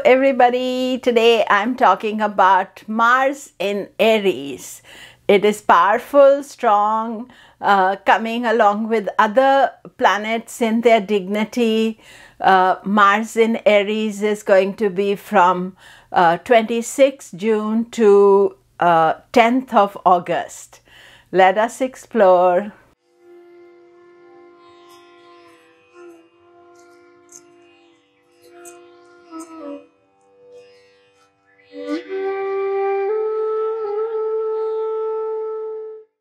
everybody. Today I'm talking about Mars in Aries. It is powerful, strong, coming along with other planets in their dignity. Mars in Aries is going to be from 26th June to 10th of August. Let us explore.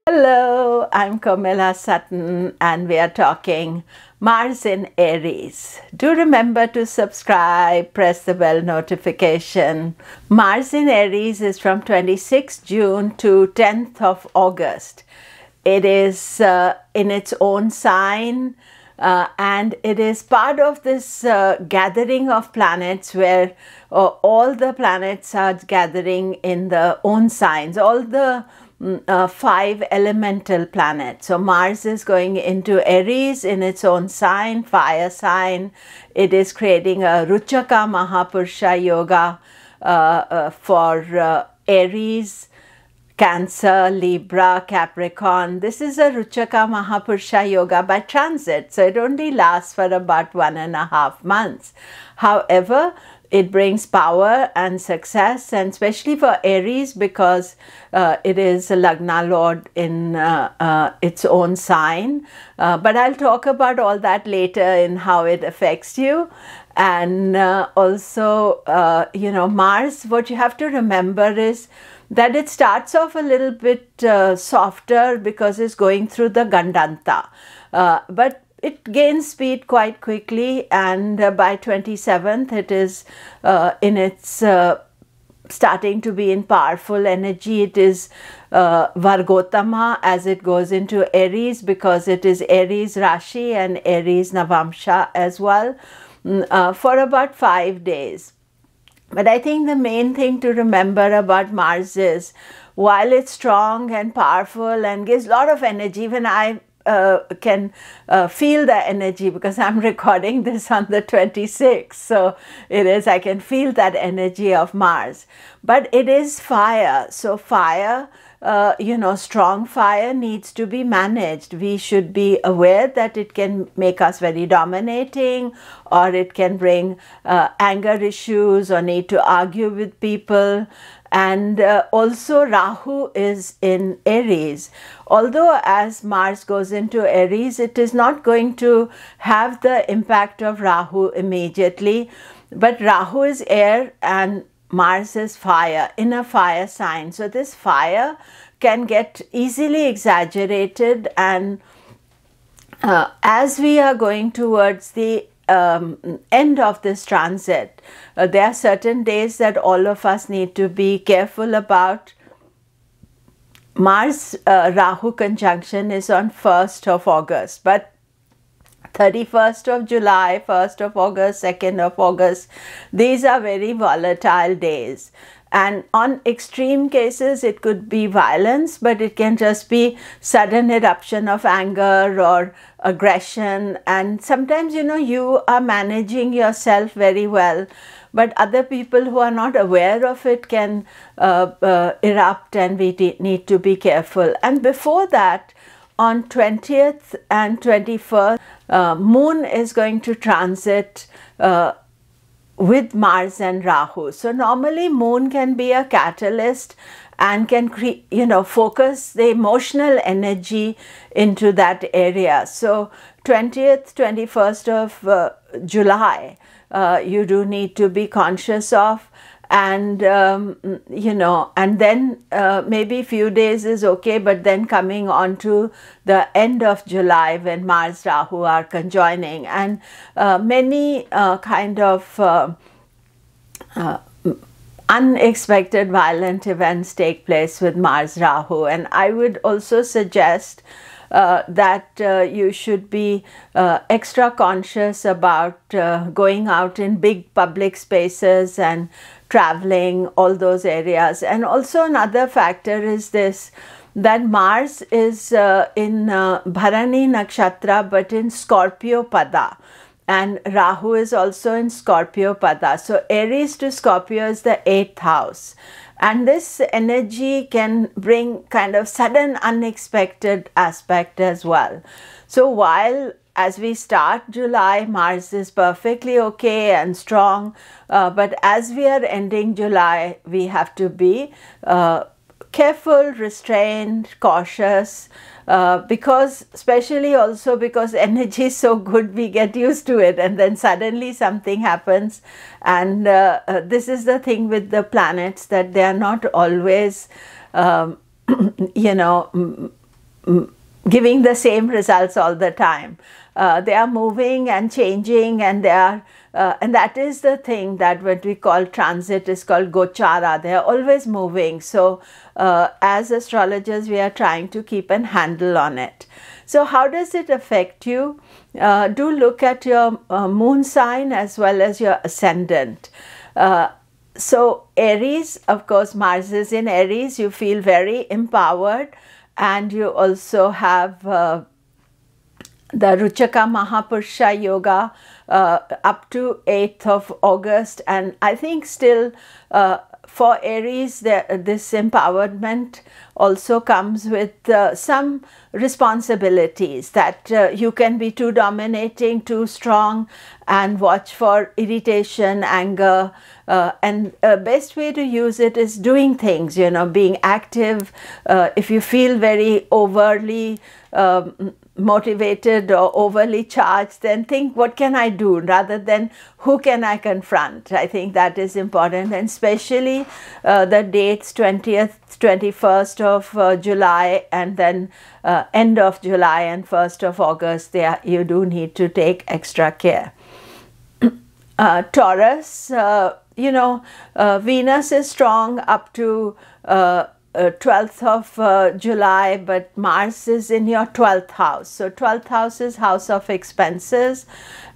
Hello, I'm Komilla Sutton and we are talking Mars in Aries. Do remember to subscribe, press the bell notification. Mars in Aries is from 26th June to 10th of August. It is in its own sign and it is part of this gathering of planets where all the planets are gathering in their own signs, all the 5 elemental planets. So Mars is going into Aries in its own sign, fire sign. It is creating a Ruchaka Mahapurusha yoga for Aries, Cancer, Libra, Capricorn. This is a Ruchaka Mahapurusha yoga by transit, so it only lasts for about 1.5 months. However, it brings power and success, and especially for Aries because it is a Lagna Lord in its own sign. But I'll talk about all that later in how it affects you. And also, Mars, what you have to remember is that it starts off a little bit softer because it's going through the Gandanta. But it gains speed quite quickly, and by 27th it is in its starting to be in powerful energy. It is Vargotama as it goes into Aries because it is Aries Rashi and Aries Navamsha as well for about 5 days. But I think the main thing to remember about Mars is while it's strong and powerful and gives a lot of energy, even I can feel the energy because I'm recording this on the 26th, so I can feel that energy of Mars. But it is fire, so fire, strong fire needs to be managed. We should be aware that it can make us very dominating, or it can bring anger issues or need to argue with people. And also Rahu is in Aries. Although as Mars goes into Aries, it is not going to have the impact of Rahu immediately. But Rahu is air and Mars is fire, in a fire sign. So this fire can get easily exaggerated, and as we are going towards the end of this transit, there are certain days that all of us need to be careful about. Mars Rahu conjunction is on 1st of August, but 31st of July, 1st of August, 2nd of August, these are very volatile days. And on extreme cases, it could be violence, but it can just be sudden eruption of anger or aggression. And sometimes, you are managing yourself very well, but other people who are not aware of it can erupt, and we need to be careful. And before that, on 20th and 21st, Moon is going to transit with Mars and Rahu. So normally Moon can be a catalyst and can focus the emotional energy into that area. So 20th, 21st of July, you do need to be conscious of, and and then maybe a few days is okay, but then coming on to the end of July when Mars Rahu are conjoining, and many kind of unexpected violent events take place with Mars Rahu. And I would also suggest that you should be extra conscious about going out in big public spaces and traveling, all those areas. And also another factor is this, that Mars is in Bharani Nakshatra but in Scorpio Pada. and Rahu is also in Scorpio Pada. So Aries to Scorpio is the 8th house. And this energy can bring kind of sudden unexpected aspect as well. So while as we start July, Mars is perfectly okay and strong, but as we are ending July, we have to be careful, restrained, cautious, because especially also because energy is so good, we get used to it, and then suddenly something happens. And this is the thing with the planets, that they are not always you know, giving the same results all the time. They are moving and changing, and they are and that is the thing that what we call transit is called gochara. They are always moving. So as astrologers, we are trying to keep a handle on it. So how does it affect you? Do look at your moon sign as well as your ascendant. So Aries, of course, Mars is in Aries. You feel very empowered, and you also have the Ruchaka Mahapurusha Yoga up to 8th of August. And I think still for Aries, this empowerment also comes with some responsibilities, that you can be too dominating, too strong, and watch for irritation, anger. And best way to use it is doing things, you know, being active. If you feel very overly motivated or overly charged, then think, what can I do, rather than who can I confront. I think that is important, and especially the dates 20th, 21st of July, and then end of July and 1st of August, you do need to take extra care. Taurus, you know, Venus is strong up to 12th of July, but Mars is in your 12th house. So 12th house is house of expenses,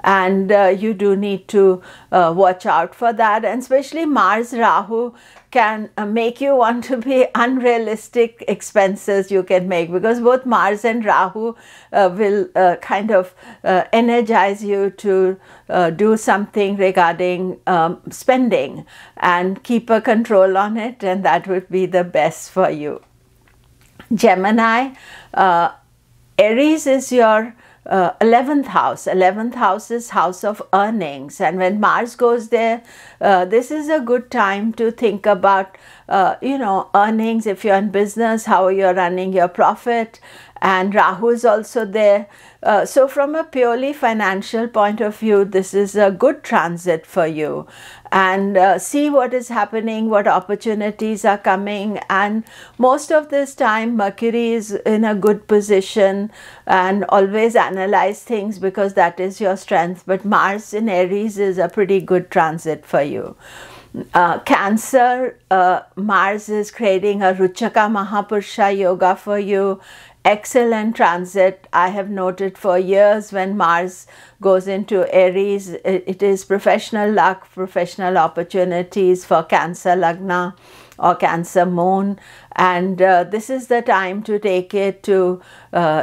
and you do need to watch out for that. And especially Mars Rahu can make you want to be unrealistic expenses you can make, because both Mars and Rahu will kind of energize you to do something regarding spending and keep a control on it, and that would be the best for you. Gemini, Aries is your 11th house. 11th house is house of earnings, and when Mars goes there, this is a good time to think about you know, earnings. If you're in business, how you're running your profit, and Rahu is also there. So from a purely financial point of view, this is a good transit for you. And see what is happening, what opportunities are coming. And most of this time, Mercury is in a good position, and always analyze things, because that is your strength. But Mars in Aries is a pretty good transit for you. Cancer, Mars is creating a Ruchaka Mahapurusha Yoga for you. Excellent transit. I have noted for years when Mars goes into Aries, it is professional luck, professional opportunities for Cancer Lagna or Cancer Moon. And this is the time to take it to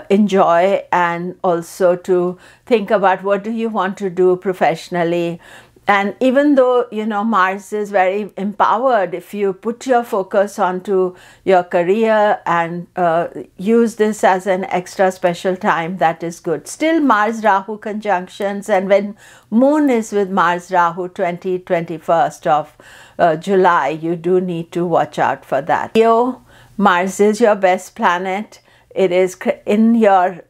enjoy, and also to think about what do you want to do professionally. And even though, you know, Mars is very empowered, if you put your focus onto your career and use this as an extra special time, that is good. Still, Mars-Rahu conjunctions, and when Moon is with Mars-Rahu 21st of July, you do need to watch out for that. Leo, Mars is your best planet. It is in your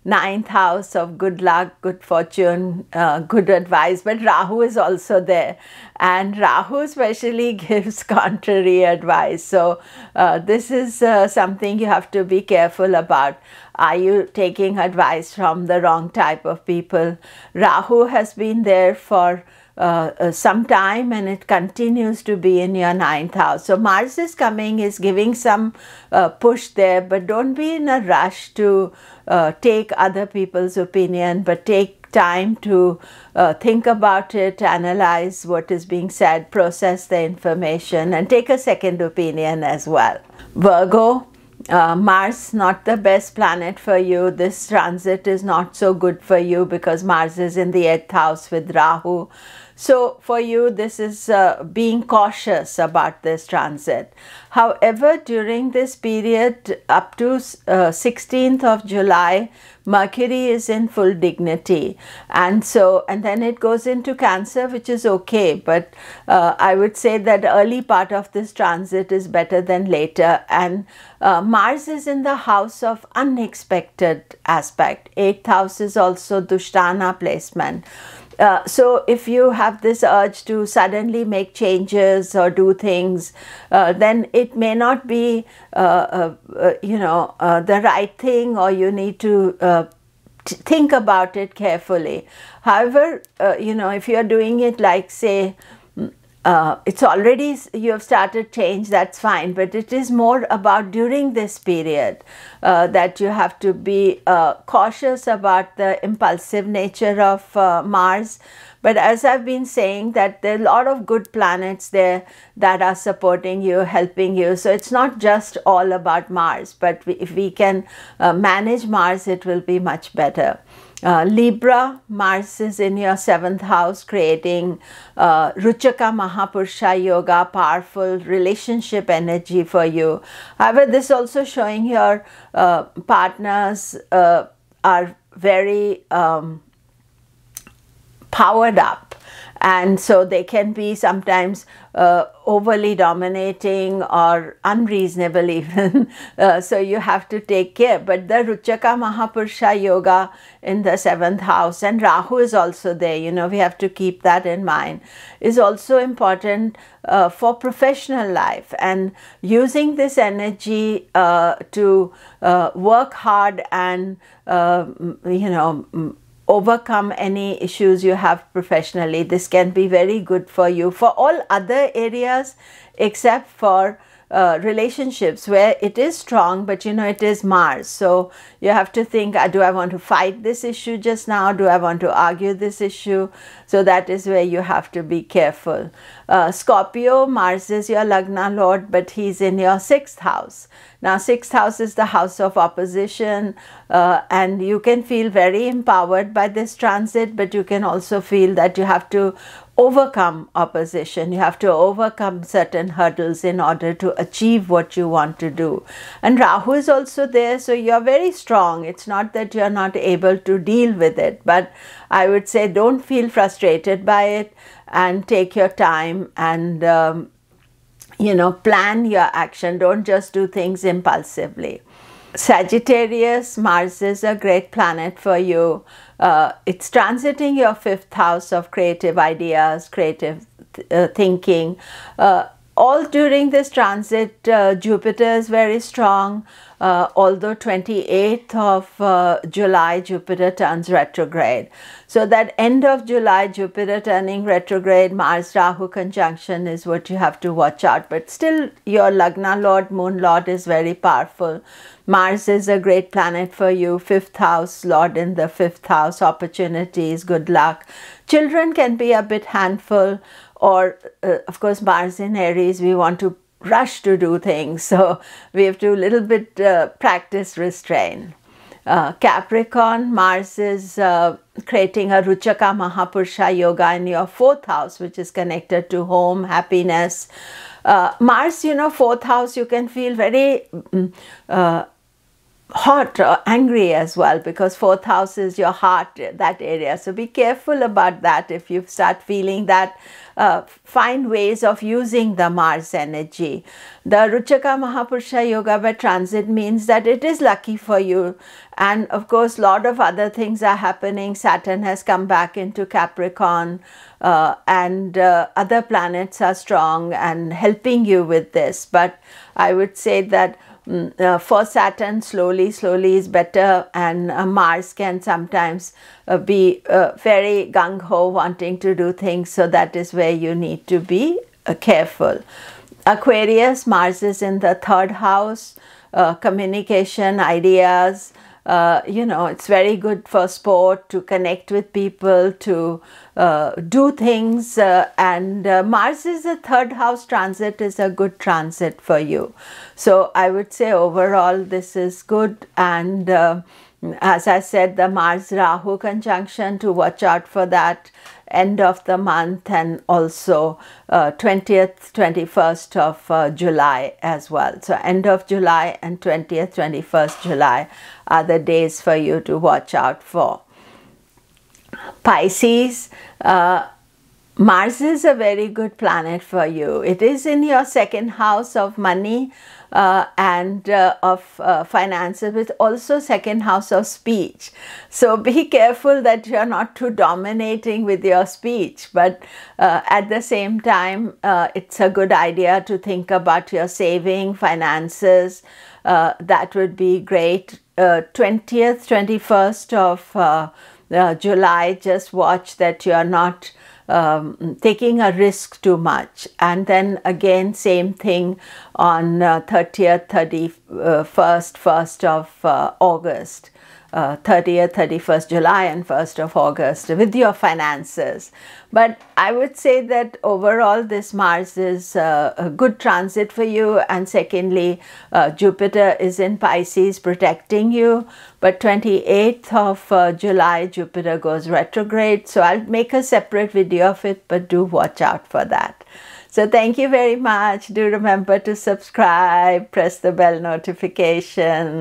9th house of good luck, good fortune, good advice, but Rahu is also there, and Rahu especially gives contrary advice. So this is something you have to be careful about. Are you taking advice from the wrong type of people? Rahu has been there for some time, and it continues to be in your 9th house. So Mars is coming, is giving some push there, but don't be in a rush to take other people's opinion, but take time to think about it, analyze what is being said, process the information, and take a second opinion as well. Virgo, Mars, not the best planet for you. This transit is not so good for you because Mars is in the 8th house with Rahu. So for you, this is being cautious about this transit. However, during this period up to 16th of July, Mercury is in full dignity, and then it goes into Cancer, which is okay, but I would say that early part of this transit is better than later. And Mars is in the house of unexpected aspect. 8th house is also Dushtana placement. So if you have this urge to suddenly make changes or do things, then it may not be, the right thing, or you need to think about it carefully. However, if you're doing it like, say, it's already, you have started change, that's fine, but it is more about during this period that you have to be cautious about the impulsive nature of Mars. But as I've been saying, that there are a lot of good planets there that are supporting you, helping you. So it's not just all about Mars, but if we can manage Mars, it will be much better. Libra, Mars is in your 7th house, creating Ruchaka Mahapurusha Yoga, powerful relationship energy for you. However, this also showing your partners are very powered up, and so they can be sometimes overly dominating or unreasonable even. So you have to take care. But the Ruchaka Mahapurusha Yoga in the 7th house, and Rahu is also there, we have to keep that in mind, is also important for professional life, and using this energy to work hard and overcome any issues you have professionally. This can be very good for you for all other areas except for relationships, where it is strong, but it is Mars. So you have to think, do I want to fight this issue just now? Do I want to argue this issue? So that is where you have to be careful. Scorpio, Mars is your Lagna Lord, but he's in your 6th house. Now, 6th house is the house of opposition, and you can feel very empowered by this transit, but you can also feel that you have to overcome opposition. You have to overcome certain hurdles in order to achieve what you want to do. And Rahu is also there, so you're very strong. It's not that you're not able to deal with it, but I would say don't feel frustrated by it, and take your time and plan your action. Don't just do things impulsively. Sagittarius, Mars is a great planet for you. It's transiting your 5th house of creative ideas, creative thinking. All during this transit, Jupiter is very strong. Although 28th of July, Jupiter turns retrograde. So that end of July, Jupiter turning retrograde, Mars-Rahu conjunction is what you have to watch out. But still, your Lagna Lord, Moon Lord is very powerful. Mars is a great planet for you. 5th house, Lord in the 5th house, opportunities, good luck. Children can be a bit handful, or of course, Mars in Aries, we want to rush to do things, so we have to a little bit practice restraint. Capricorn, Mars is creating a Ruchaka Mahapurusha Yoga in your 4th house, which is connected to home, happiness. Mars, 4th house, you can feel very hot or angry as well, because 4th house is your heart, that area. So be careful about that. If you start feeling that, find ways of using the Mars energy. The Ruchaka Mahapurusha Yoga by transit means that it is lucky for you. And of course, a lot of other things are happening. Saturn has come back into Capricorn, and other planets are strong and helping you with this. But I would say that for Saturn, slowly is better, and Mars can sometimes be very gung-ho, wanting to do things, so that is where you need to be careful. Aquarius, Mars is in the 3rd house, communication, ideas, you know, it's very good for sport, to connect with people, to do things. And Mars is a third house transit, is a good transit for you. So I would say overall this is good. And as I said, the Mars-Rahu conjunction, to watch out for that end of the month, and also 20th, 21st of July as well. So end of July and 20th, 21st July are the days for you to watch out for. Pisces, Mars is a very good planet for you. It is in your second house of money and of finances, but also second house of speech. So be careful that you're not too dominating with your speech, but at the same time, it's a good idea to think about your saving, finances. That would be great. 20th, 21st of July, just watch that you're not taking a risk too much. And then again, same thing on 30th, 31st, 1st of August. 30th, 31st July and 1st of August with your finances. But I would say that overall this Mars is a good transit for you. And secondly, Jupiter is in Pisces protecting you. But 28th of July, Jupiter goes retrograde. So I'll make a separate video of it, but do watch out for that. So thank you very much. Do remember to subscribe, press the bell notification.